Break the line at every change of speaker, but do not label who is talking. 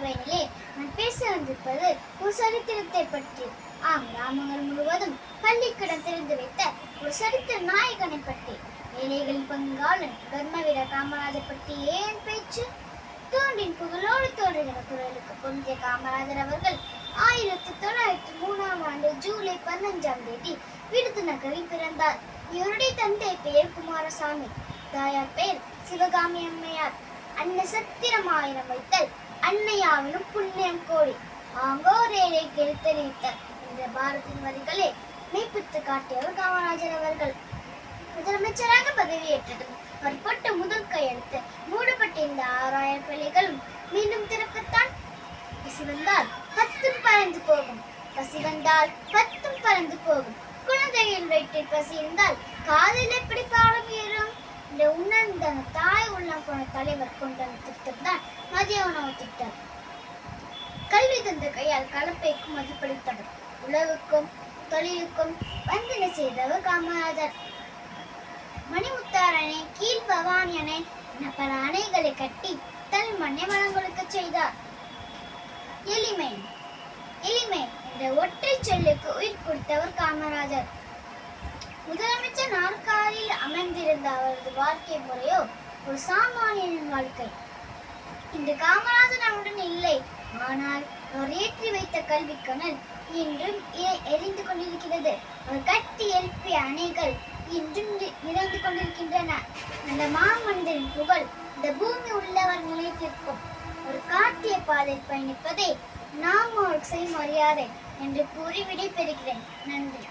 சபையினிலே நான் பேச வந்திருப்பது ஒரு சரித்திரத்தை பற்றி. கிராமங்கள் முழுவதும் பள்ளிக்கூடம் திறந்து வைத்த ஒரு சரித்திர நாயகனை பற்றி. ஏழைகளின் பங்காளன் கர்மவீர காமராஜர் பற்றி ஏன் பேச்சு? தோன்றின் புகழோடு தோன்றுகிற குரலுக்கு பொருந்திய காமராஜர் அவர்கள் 1903 ஜூலை 15 விருதுநகரில் பிறந்தார். இவருடைய தந்தை பெயர் குமாரசாமி, தாயார் பெயர் சிவகாமி அம்மையார். அன்னசத்திரம் 1000 வைத்தல், அன்னையாவினும் புண்ணியம் கோடி, ஆங்கோர் ஏழை கெடுத்தறிவித்தார் என்ற பாரதியின் வரிகளை மெய்ப்பித்து காட்டியவர் காமராஜர் அவர்கள். முதலமைச்சராக பதவியேற்றதும் அவர் போட்ட முதல் கையெழுத்து மூடப்பட்டிருந்த 6000 பிள்ளைகளும் மீண்டும் திறக்கத்தான். பசி வந்தால் 10 பறந்து போகும், பசி வந்தால் 10 பறந்து போகும். குழந்தைகள் வயிற்றில் பசி இருந்தால் காதில் எப்படி பாடம் ஏறும்? இந்த உணர்ந்த தாய் உள்ளம் போன தலைவர் கொண்ட திட்டம் தான் மதிய உணவு திட்டம். கல்வி தந்த கையால் கலப்பைக்கும் மதிப்பளித்தவர், உழவுக்கும் தொழிலுக்கும் வந்தனை செய்தவர் காமராஜர். மணிமுத்தார் அணை, கீழ் பவானி அணை என பல அணைகளை கட்டி தன் மண்ணை வளங்கொடுக்க செய்தார். எளிமை எளிமை என்ற ஒற்றை சொல்லுக்கு உயிர் கொடுத்தவர் காமராஜர். முதலமைச்சர் நாற்காலியில் அமர்ந்திருந்த அவரது வாழ்க்கை முறையோ ஒரு சாமானியனின் வாழ்க்கை. இன்று காமராஜர் நம்முடன் இல்லை, ஆனால் அவர் ஏற்றி வைத்த கல்விக்கணல் இன்றும் எரிந்து கொண்டிருக்கிறது. அவர் கட்டி எழுப்பிய அணைகள் இன்றும் நிறைந்து கொண்டிருக்கின்றன. அந்த மாமனிதரின் புகழ் இந்த பூமி உள்ளவர் நிலைத்திருக்கும். ஒரு காட்டிய பாதையில் பயணிப்பதே நாம் அவருக்கு செய்யும் மரியாதை என்று கூறி விடை பெறுகிறேன். நன்றி.